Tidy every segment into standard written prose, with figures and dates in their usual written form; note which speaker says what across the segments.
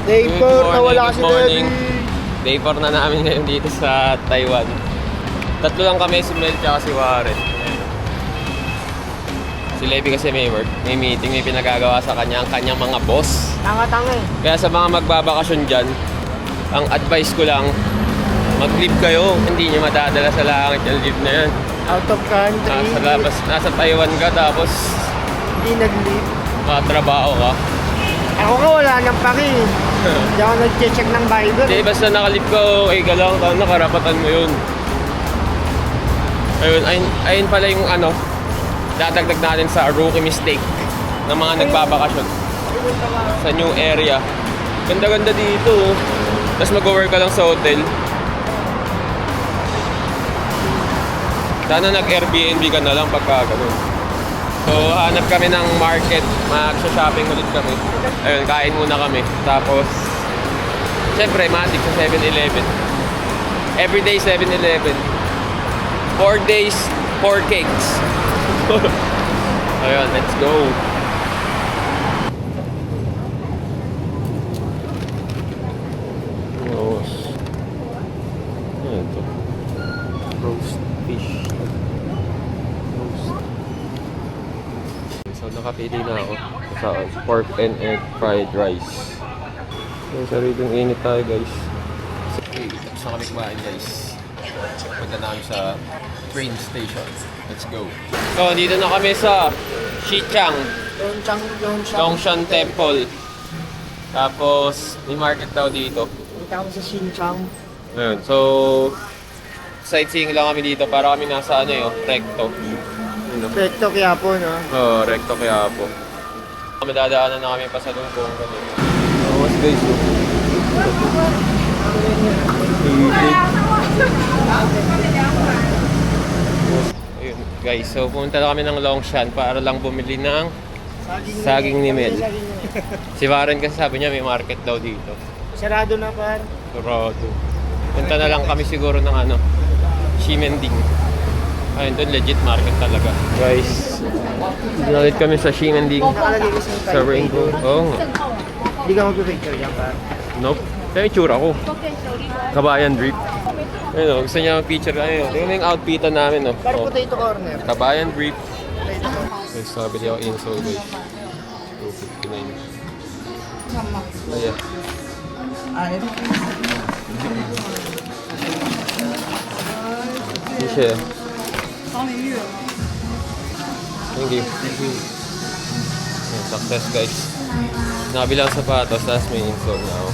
Speaker 1: Day 4, nawala si
Speaker 2: good morning.
Speaker 1: Debbie.
Speaker 2: Day 4 na namin ngayon dito sa Taiwan. Tatlo lang kami, si Mel tsaka si Warren. Si Levy kasi may work, may meeting, may pinagagawa sa kanya ang kanyang mga boss.
Speaker 1: Tanga-tanga eh.
Speaker 2: Kaya sa mga magbabakasyon dyan, ang advice ko lang, mag-leave kayo. Hindi nyo madadala sa langit yung leave na yan.
Speaker 1: Out of country.
Speaker 2: Nasa labas, nasa Taiwan ka tapos
Speaker 1: Hindi nag-leave.
Speaker 2: makatrabaho ka.
Speaker 1: Ako nga wala nang paki. Hindi ako nag-check ng Bible.
Speaker 2: Hindi, basta nakalip ka, okay ka lang, nakarapatan mo yun. Ayun pala yung dadagdag natin sa rookie mistake ng mga nagbabakasyon sa new area. Ganda-ganda dito. Tapos mag-work ka lang sa hotel. Sana nag-Airbnb ka na lang pagka ganun. So, hanap kami ng market. Mag-shopping ulit kami. Ayun, kain muna kami. Tapos, syempre, matik sa 7-Eleven. Everyday 7-Eleven. 4 days, 4 cakes. Ayun, let's go. Ano ito? Roast fish. Roast. So, nakapili na ako sa pork and egg fried rice. So, sariling init tayo, guys. Okay, tapos na kami kumain, guys. Punta na kami sa train station. Let's go. So, dito na kami sa Xichang Longshan Temple. Tapos, may market daw dito.
Speaker 1: Punta kami sa Xinjiang.
Speaker 2: Ayun, so sightseeing lang kami dito para kami nasa Recto.
Speaker 1: Recto Quiapo, no?
Speaker 2: Oo, Recto Quiapo. Kami dadaanan na kami pa sa lubong. Mas guys, ayun, guys, so pumunta na kami ng Longshan para lang bumili ng saging ni Mel. Si Warren kasi sabi niya may market daw dito.
Speaker 1: Sarado na pa.
Speaker 2: Sarado. Punta na lang kami siguro ng Ximending. Ayun, doon legit market talaga. Guys, dinalit kami sa Ximending.
Speaker 1: Nakalagay ko
Speaker 2: Sa Rainbow. Oo nga.
Speaker 1: Hindi ka mag-picture yan, pa.
Speaker 2: Nope. Kaya yung tsura ko. Kabayan drip. Ayun o, gusto niya mag-picture. Ayun, tingnan mo yung outfitan namin o.
Speaker 1: Par potato corner.
Speaker 2: Kabayan drip.
Speaker 1: Potato corner.
Speaker 2: Guys, nabili ako insole guys. 259. Ayan. Hindi siya. Thank you. Ayan, success guys. Nakabili ang sapatos, tapos may insole na ako.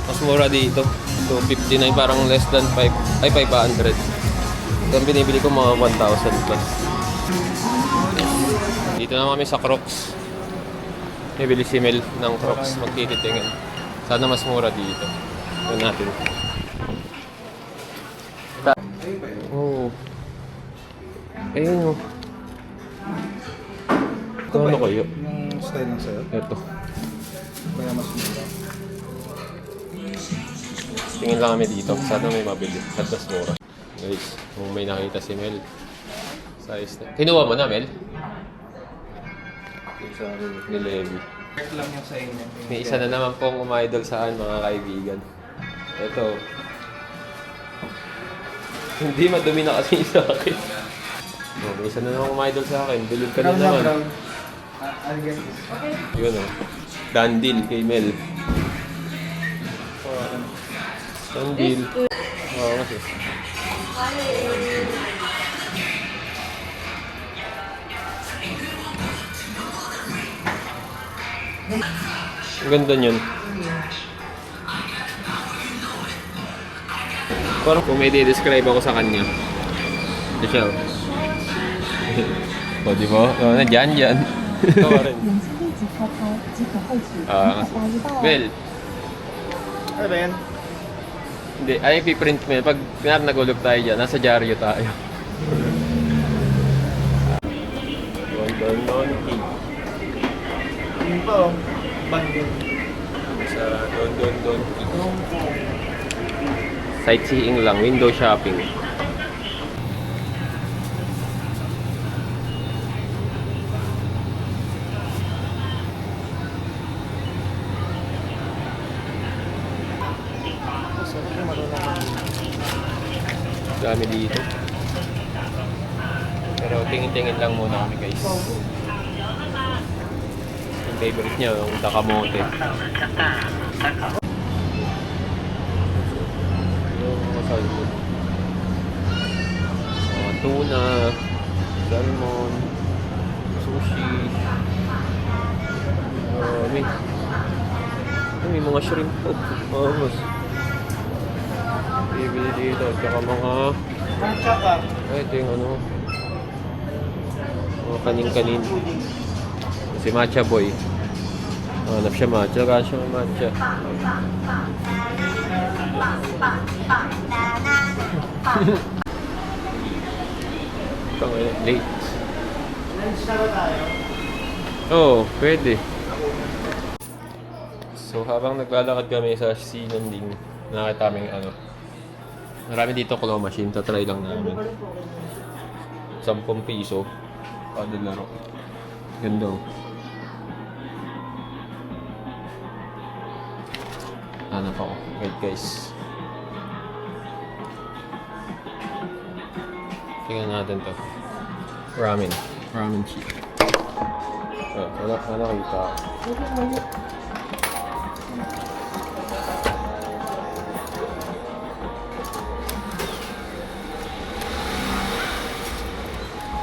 Speaker 2: Mas mura dito. 259, parang less than 500. Ito ang binibili ko mga 1,000 plus. Dito na kami sa Crocs. Bibili si Mel ng Crocs. Magtititingin. Sana mas mura dito. Ito natin. Oo. Ayun o. Ano kayo?
Speaker 3: Yung style ng sa'yo?
Speaker 2: Ito.
Speaker 3: Kaya mas mura.
Speaker 2: Tingin lang kami dito. Sana may mabili. At mas mura. Guys, kung may nakita si Mel. Size na. Kinuha mo na, Mel? Ni Levi.
Speaker 3: Check lang yung sa inyo.
Speaker 2: May isa na naman pong umidol saan, mga kaibigan. Ito. Hindi madumi na kasi sa akin. Oh, may isa na naman umidol sa akin. Bilog ka na naman.
Speaker 3: Brown.
Speaker 2: Yun o. Dandil kay Mel. Dandil. Oo kasi. Ang ganda yun. Parang kung may describe ako sa kanya. Ito siya. O, di ba? O, nandyan, dyan. Ito rin. Well,
Speaker 1: Ano ba yan?
Speaker 2: hindi. Ay, piprint mo yun. Pag nagulog tayo dyan, nasa dyaryo tayo. Don King.
Speaker 1: Yun pa oh. Bandung.
Speaker 2: Sa Don King. Sightseeing lang, window shopping.
Speaker 1: Siyempre, marunong.
Speaker 2: Dami dito. Pero tingin-tingin lang muna kami guys. Yung favorite niya, yung takamote. Yung mga salmon. Mga tuna, salmon, sushi. May mga shrimp po. Mas. Bibili dito. Tsaka mga... ito yung ano. Mga kanin-kanin. Si Matcha Boy. Hanap siya matcha. Kaya siya may matcha. Late.
Speaker 1: Lunch na ba tayo?
Speaker 2: Oo, pwede. So habang naglalakad kami sa Sinanding, nakita kaming ano. Marami dito claw machine. Tatry lang namin. 10 piso. Kada laro. Ganda. Hanap ako. Wait guys. Tingnan natin to. Ramen. Ramen cheap. Wala kita.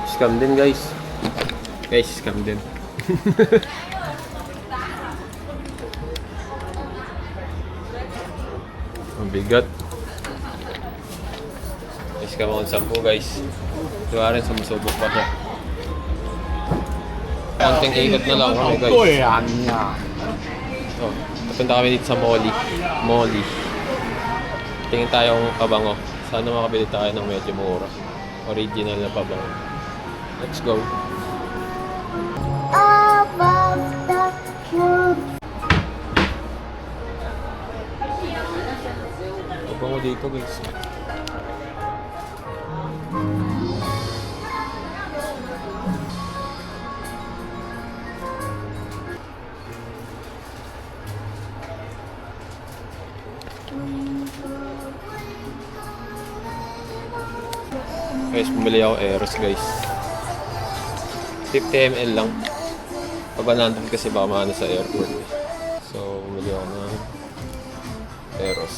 Speaker 2: Scam din guys. Guys, scam din. Ang bigat. Scam ako 10 guys. Diba rin, sumusubok pa siya. Konting ikot na lang kami guys.
Speaker 1: Yan niya.
Speaker 2: Oh, papunta kami dito sa Molly. Tingin tayong pabango. Sana makabili tayo ng medyo mura. Original na pabango. Let's go.
Speaker 4: Above the world.
Speaker 2: Pabango dito guys. Guys, bumili ako Eros guys. 50 ml lang. Pag 100 kasi baka maano sa airport. So, bumili ako ng Eros.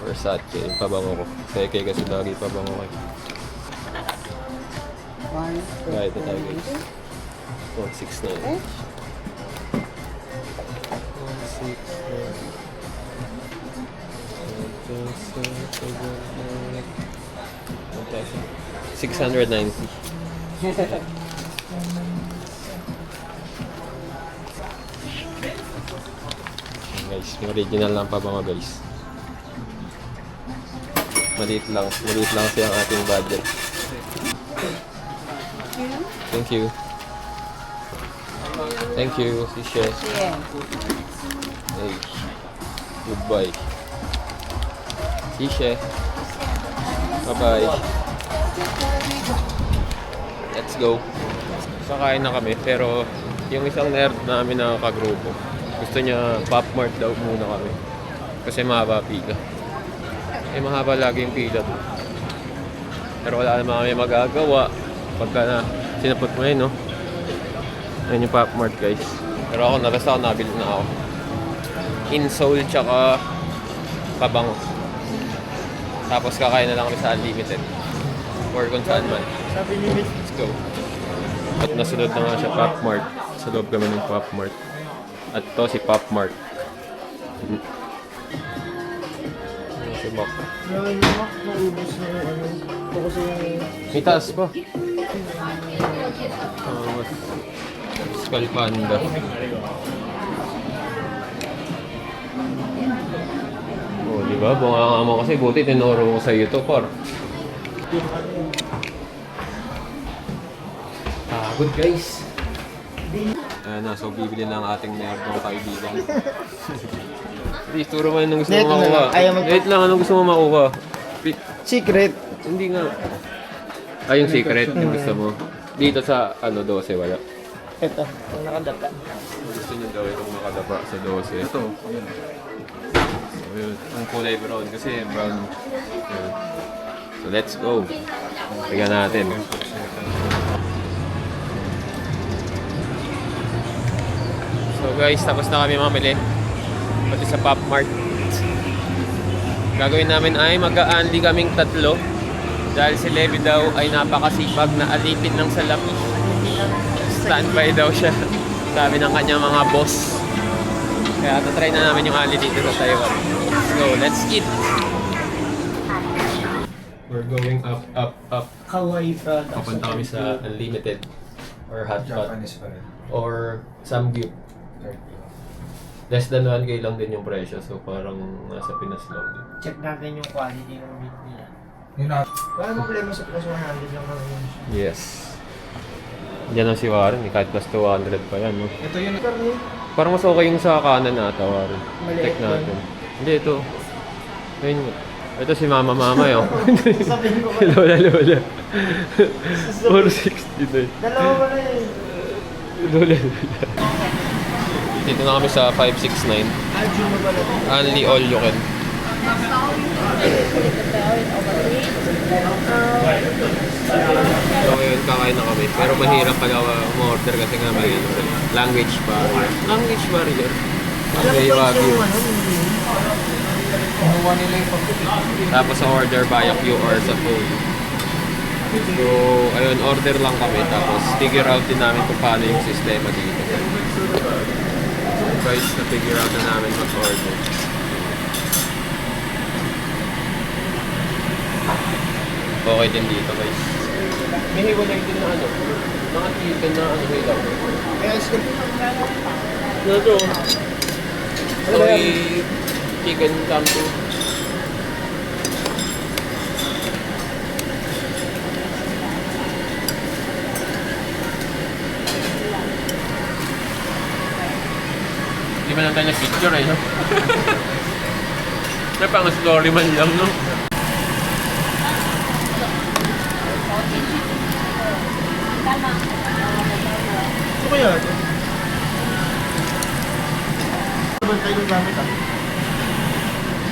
Speaker 2: Versace, yung pabango ko. Seke kasi lagi pabango ko. Kahit na tayo guys. 169. 690. Guys, yung original lang pa mga guys. Maliit lang kasi ang ating budget. Thank you. Thank you, Sisha. Hey. Goodbye. Sisha. Bye-bye. Let's go. Sakain na kami, pero yung isang nerd namin na kagrupo, gusto niya Pop Mart daw muna kami. Kasi mahaba pila. Mahaba lagi yung pila to. Pero wala naman kami magagawa. Pagka na sinapot mo yun, no? Ayun yung Pop Mart, guys. Pero ako, nabili na ako. Insole, tsaka pabango. Tapos kakain na lang kami sa Unlimited. Or kung saan man.
Speaker 1: Sabi ni Miss.
Speaker 2: Let's go. At nasunod na nga siya, Pop Mart. Sa loob kami ng Pop Mart. At to si Pop Mart. Si Mac.
Speaker 1: Yan yung Mac, naubos na yung ano. Ito kasi yung...
Speaker 2: May taas pa. Skull Panda. Oh, di ba? Bunga mo kasi buti tinuro ko sa iyo to, par. Good guys. Ayan na, so bibili lang ating nerdong kaibigan. Please, turo mo anong gusto mo makuha. Wait lang, anong gusto mo makuha?
Speaker 1: Secret.
Speaker 2: Hindi nga. Yung secret, yung gusto mo. Dito sa, 12, wala.
Speaker 1: Ito, yung nakadapa.
Speaker 2: Gusto niyo daw itong makadapa sa 12.
Speaker 3: Ito, yun.
Speaker 2: So, yun. Ang kulay brown kasi brown. Yun. So, let's go. Tingnan natin. So guys, tapos na kami mamili. Pati sa Pop Mart. Gagawin namin ay mag-a-unli kaming tatlo. Dahil si Levi daw ay napakasipag na alipin ng salapi. Standby daw siya. Sabi ng kanyang mga boss. Kaya tatry na namin yung unli dito sa Taiwan. So, let's eat! We're going up, up, up.
Speaker 1: Kawaii product.
Speaker 2: Papunta kami sa unlimited or hot pot
Speaker 3: Japanese pa rin.
Speaker 2: or samgyup. Less than 1K lang din yung presyo, so parang nasa Pinas lang din.
Speaker 1: Check natin yung quality ng meat nila.
Speaker 3: Yun na.
Speaker 1: Wala problema sa plus 100 lang naman yun.
Speaker 2: Yes. Diyan ang si Warren, kahit plus 200 pa yan. No?
Speaker 3: Ito yun.
Speaker 1: Karni,
Speaker 2: Parang mas okay yung sa kanan ata, Warren.
Speaker 1: Maliit
Speaker 2: Check natin. Hindi, ito. Ayun nga. Ito si Mama yun.
Speaker 1: sabihin ko
Speaker 2: Si
Speaker 1: ba?
Speaker 2: Lola. 460 na
Speaker 1: Dalawa ba na yun?
Speaker 2: Lola. Dito na kami sa 569.
Speaker 1: Aljo mo ba na?
Speaker 2: Only all you can. So ngayon, kakain na kami. Pero mahirap pala umorder kasi nga may language barrier. Language barrier. May Wagyu.
Speaker 3: Kinuha nila yung pag-ibig.
Speaker 2: Tapos sa order via QR sa phone. So, ayun, order lang kami. Tapos figure out din namin kung paano yung sistema dito. Guys, na-figure out na namin mag-order. Okay din dito, guys. May hiwalay din na ano. Mga chicken na ano hilaw.
Speaker 1: Kaya skip.
Speaker 2: Ito. Soy chicken kampo. Hindi man lang tayo nag-picture eh, no? May pang story man lang, no?
Speaker 1: Ano ba yan? Ano tayo ng gamit ah?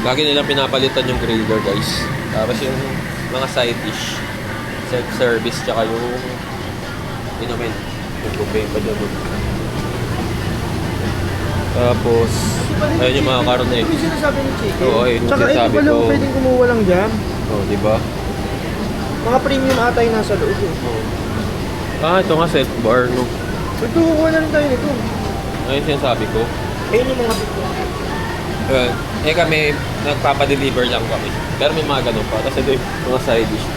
Speaker 2: Lagi nilang pinapalitan yung grader, guys. Tapos yung mga side dish, self-service, tsaka yung inumin. Yung buffet pa dyan. Tapos, ayun yung mga karon eh.
Speaker 1: Ito yung sinasabi ng chicken.
Speaker 2: Oo, ayun yung
Speaker 1: Tsaka ito
Speaker 2: sinasabi
Speaker 1: pala
Speaker 2: ko.
Speaker 1: pwedeng kumuha lang dyan.
Speaker 2: Oh, di ba?
Speaker 1: Mga premium ata yung nasa loob eh.
Speaker 2: Ah, ito nga set bar, no?
Speaker 1: Ito, kukuha na rin tayo nito.
Speaker 2: Ayun sinasabi ko.
Speaker 1: Ayun yung mga picture.
Speaker 2: Kami, nagpapadeliver lang kami. Pero may mga ganun pa. Tapos ito yung mga side dish.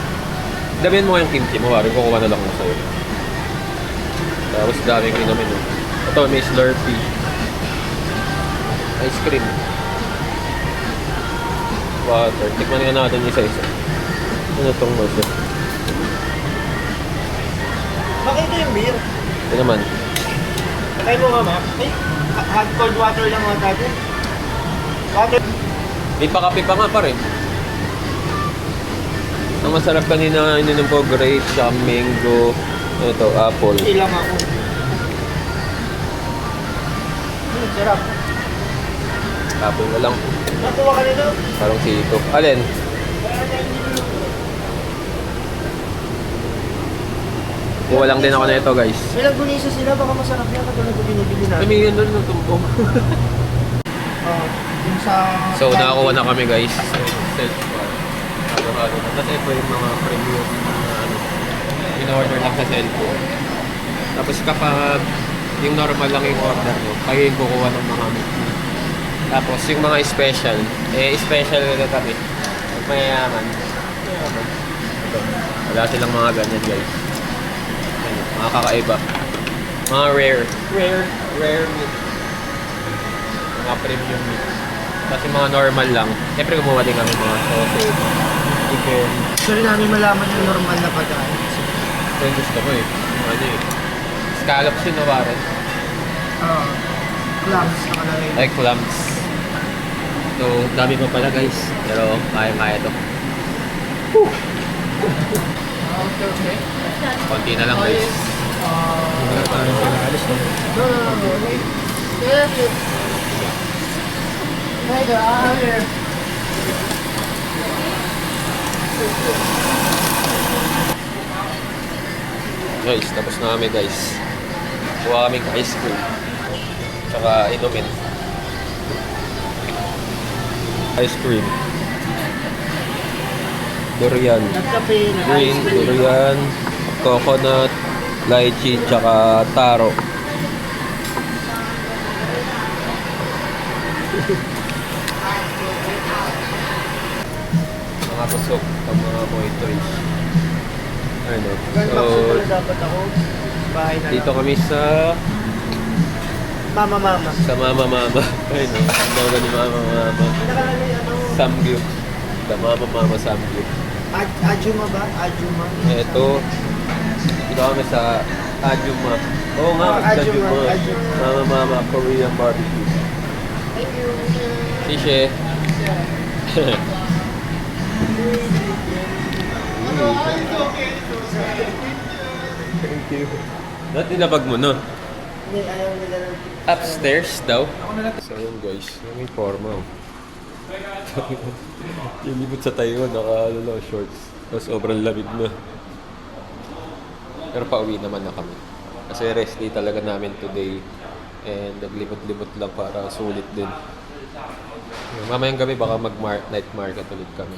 Speaker 2: Damihan mo nga yung kimchi mo, wari. Kukuha na lang ako sa'yo. Tapos daming inumin, no? Ito, may Slurpee. Ice cream. Water. Tikman nga natin isa-isa. Ano itong water?
Speaker 1: Bakit ito yung beer?
Speaker 2: Ito naman.
Speaker 1: Patay mo nga ma. Ay, hot cold water lang mga tayo. Water.
Speaker 2: May pakape pa nga pa rin. Ang masarap kanina ininom ko, grape, tsaka mango, ito, apple.
Speaker 1: Ilang ako. Sarap.
Speaker 2: Apple na lang.
Speaker 1: Natuwa ka nito?
Speaker 2: Parang sito. Alin? Kuha lang din ako na ito, guys.
Speaker 1: May langgunisa sila, baka masarap yan katulad ng binibili natin.
Speaker 2: Kami yun doon ng tumpong.
Speaker 1: Yung sa...
Speaker 2: So, nakakuha na kami, guys. Self-bar. Halo-halo na. Tapos ito yung mga premium na ano, in-order lang sa cellphone. Tapos kapag yung normal lang yung order mo, kayo yung kukuha ng mga meat. Tapos yung mga special, special na kami. Pag mayayaman. Ito. Wala silang mga ganyan, guys. Ano, mga kakaiba. Mga rare meat. Mga premium meat. Kasi mga normal lang. Siyempre kumuha din kami mga sausage, chicken.
Speaker 1: Gusto rin namin malaman yung normal na pagkain.
Speaker 2: Ito yung gusto ko eh. Ano eh. Scallops yun na Warren.
Speaker 1: Clams, nakalagay.
Speaker 2: Like clams. So, dami pa pala guys. Pero kaya-kaya to.
Speaker 1: Okay.
Speaker 2: Konti na lang guys.
Speaker 3: Wala tayong pinalis.
Speaker 1: No, no, no, no. Yes, yes. Hey, I'm here.
Speaker 2: Guys, tapos na kami guys. Kuha kaming ice cream. Tsaka inumin. Ice cream. Durian.
Speaker 1: Nagkape,
Speaker 2: Green, durian, coconut, lychee, tsaka taro. Mga kusok, ang mga moitoys. Ano?
Speaker 1: Ganun
Speaker 2: So,
Speaker 1: pala dapat ako. Bahay na
Speaker 2: dito
Speaker 1: lang.
Speaker 2: kami sa
Speaker 1: Mama, mama.
Speaker 2: Mama. Ayun o, ang logo ni Mama.
Speaker 1: Nakalagay ano?
Speaker 2: Samgyup. The Mama Samgyup.
Speaker 1: Ajuma ba? Ajuma.
Speaker 2: Ito, dito kami sa Ajuma. Oo nga,
Speaker 1: Oh, Ajuma,
Speaker 2: Ajuma.
Speaker 1: Ajuma.
Speaker 2: Mama Korean barbecue.
Speaker 1: Thank you.
Speaker 2: Sishe. Thank you. Ba't tinabag mo no?
Speaker 1: Hindi, ayaw nila ng...
Speaker 2: Upstairs daw? So yun guys, yung forma. Yung libot sa Taiwan, shorts. Tapos sobrang lamig na. Pero pauwi naman na kami. Kasi rest day talaga namin today. And naglibot-libot lang para sulit din. Mamayang gabi baka night market ulit kami.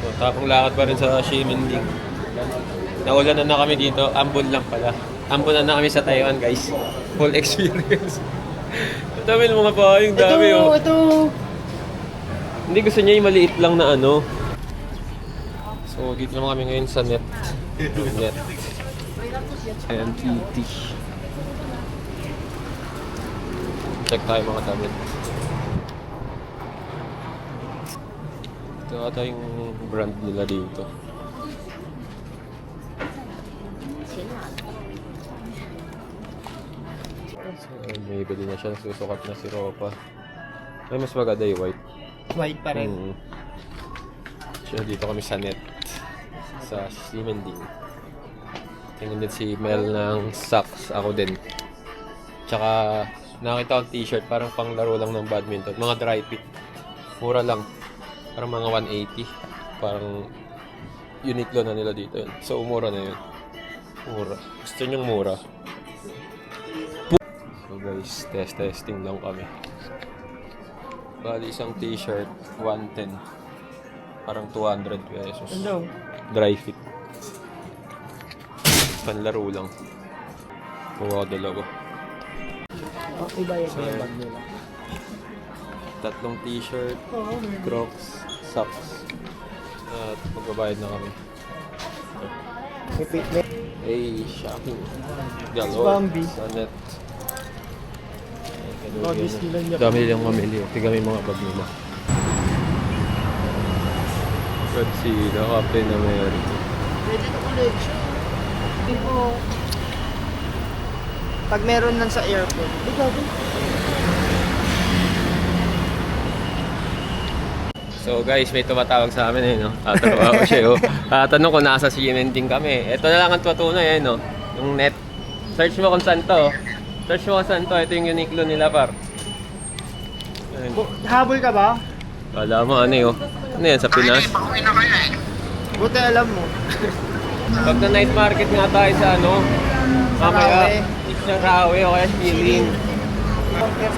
Speaker 2: So, tapong lakad pa rin sa Ximending. Naulan na kami dito. Ambon lang pala. Ambon na kami sa Taiwan guys. Full experience. Ang dami ng mga pahayong dami oh.
Speaker 1: Ito!
Speaker 2: Hindi gusto niya yung maliit lang na ano. So, dito naman kami ngayon sa net. Net. NTT. Check tayo mga damit. Ito ata yung brand nila dito. So, may bili na siya. Susukat na si Ropa. Ay, mas maganda yung white.
Speaker 1: White pa rin.
Speaker 2: So, dito kami sa net. Sa Ximending. Tingnan din si Mel ng socks. Ako din. Tsaka, nakita ko t-shirt. Parang panglaro lang ng badminton. Mga dry fit. Mura lang. Parang mga 180. Parang Uniqlo na nila dito yun. So, mura na yun. Mura. Gusto nyong mura. So guys, testing lang kami. Bali isang t-shirt, 110. Parang 200 pesos.
Speaker 1: Ano?
Speaker 2: Dry fit. Panlaro lang. Kuha ko dalawa.
Speaker 1: Oh, iba yung
Speaker 2: So,
Speaker 1: bag nila.
Speaker 2: Tatlong t-shirt,
Speaker 1: Oo,
Speaker 2: Crocs, socks. At magbabayad na kami.
Speaker 1: may
Speaker 2: Hey, shopping. Galore.
Speaker 1: Bambi.
Speaker 2: Sa net.
Speaker 1: Bobby's nila niya.
Speaker 2: Dami nilang mamili. Tiga may mga bag nila. Godzilla, Captain America.
Speaker 1: Pwede ito collection. Hindi po. Pag meron nan sa airport. Ikaw ba?
Speaker 2: So guys, may tumatawag sa amin eh, no? Tatawa ko siya, oh. Tanong ko nasa Ximending kami. Ito na lang ang tutunay, eh, no? Yung net. Search mo kung saan to. Search mo kung saan to. Ito yung Uniqlo nila, par. Ayun.
Speaker 1: Habol ka ba?
Speaker 2: Kala mo, ano yun? Ano yan, sa Pinas?
Speaker 1: Buti alam mo.
Speaker 2: Pag na night market nga tayo sa ano, mamaya, sa Rawe o kaya Shilin.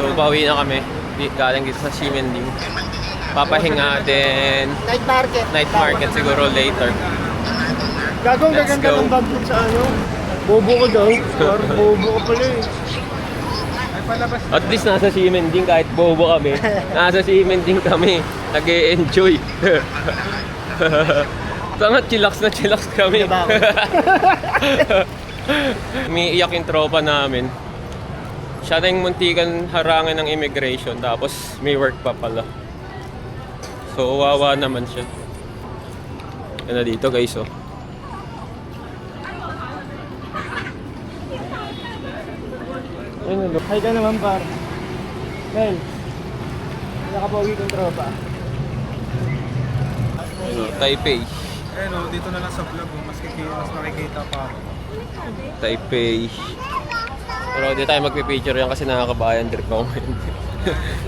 Speaker 2: So, pauwi na kami. Galing dito sa Ximending. Papahinga din.
Speaker 1: Night market.
Speaker 2: Night market siguro later.
Speaker 1: Gagawang
Speaker 2: Let's
Speaker 1: gaganda
Speaker 2: go.
Speaker 1: ng bag mo sa ano. Bobo ko daw. Parang bobo ko pala eh.
Speaker 2: At least nasa Ximending kahit bobo kami. Nasa Ximending kami. Nag-e-enjoy. Tama, chillax na chillax kami.
Speaker 1: Diba?
Speaker 2: Umiiyak yung tropa namin. Siya na yung muntikan harangan ng immigration. Tapos may work pa pala. So, wawa naman siya. Yan na dito guys, oh.
Speaker 1: Ayun, look. Hi ka naman, par. Mel. Nakapauwi kong tropa.
Speaker 2: Taipei.
Speaker 3: Ayun o, dito na lang sa vlog, mas makikita pa ako.
Speaker 2: Taipei. Pero hindi tayo magpipicture yan kasi nakakabayan trip ako ngayon.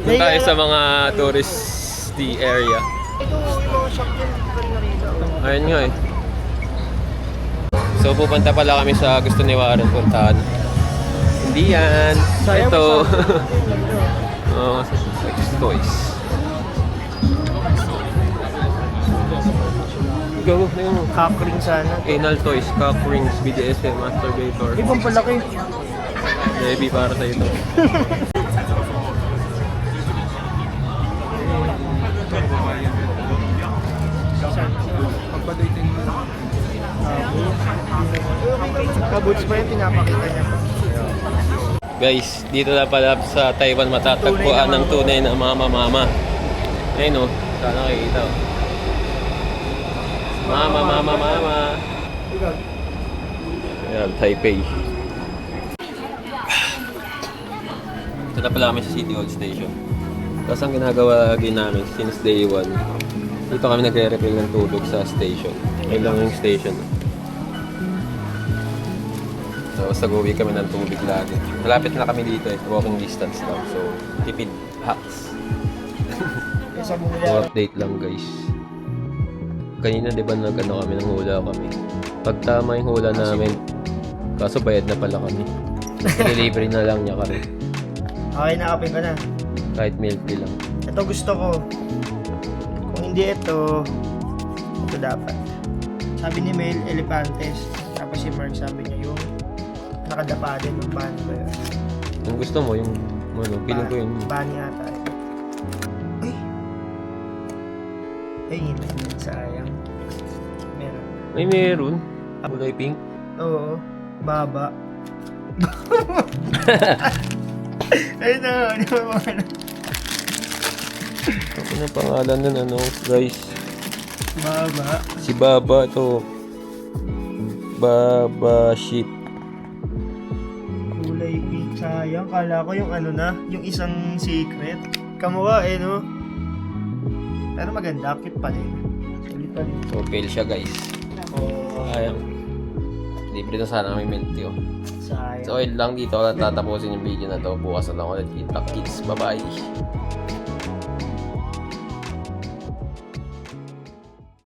Speaker 2: Doon tayo sa mga touristy area.
Speaker 1: Ito, yung shop din.
Speaker 2: Ayun nga eh. So pupunta pala kami sa gusto ni Warren puntahan. Hindi yan. Ito. Oh, sex toys. Go, tingnan mo.
Speaker 1: Cock ring sana.
Speaker 2: Anal toys, cock rings, BDSM, masturbator.
Speaker 1: Ibang palaki.
Speaker 2: Baby para sa ito.
Speaker 3: Pagpadating mo.
Speaker 1: Kabuts pa yung pinapakita niya.
Speaker 2: Guys, dito na pala sa Taiwan matatagpuan ng tunay na mama-mama. Ayun o, sana nakikita o. Mama. Ayan, Taipei. Ito na pala kami sa City Hall Station. Tapos ang ginagawa namin since day 1, dito kami nagre-refill ng tubig sa station. Ayun lang yung station. So, saguwi kami ng tubig lagi. Malapit na kami dito eh. Walking distance lang. So, tipid hacks.
Speaker 1: Sa
Speaker 2: So,
Speaker 1: mula.
Speaker 2: update lang guys. Kanina di ba nag-ano kami, ng hula kami. Pag tama yung hula namin, kaso bayad na pala kami. Delivery na lang niya kami.
Speaker 1: Okay, nakapin ka na.
Speaker 2: Kahit milk tea lang.
Speaker 1: Ito gusto ko. Kung hindi ito dapat. Sabi ni Mel, Elefantes. Tapos si Mark sabi niya yung nakadapa din ng ban ba yun?
Speaker 2: Kung gusto mo, yung ano, piling ko yun.
Speaker 1: Ban yata. Uy! Ay, hindi. Sayang. Meron.
Speaker 2: Ay, meron. Kulay pink.
Speaker 1: Oo. Baba. Ayun na. Ano ba mga
Speaker 2: Ano ang pangalan nun, ano, guys?
Speaker 1: Baba.
Speaker 2: Si Baba to. Baba Sheep.
Speaker 1: Kulay pink. Sayang. Kala ko yung ano na. Yung isang secret. Kamuha eh, no? Pero maganda. Cute pa din. Sulit pa din.
Speaker 2: So, pale siya guys. Sayang. Libre na sana kami milk tea, oh.
Speaker 1: Sayang.
Speaker 2: So, ayun lang dito. Tatapusin yung video na to. Bukas na lang ulit kita. Kids, bye-bye.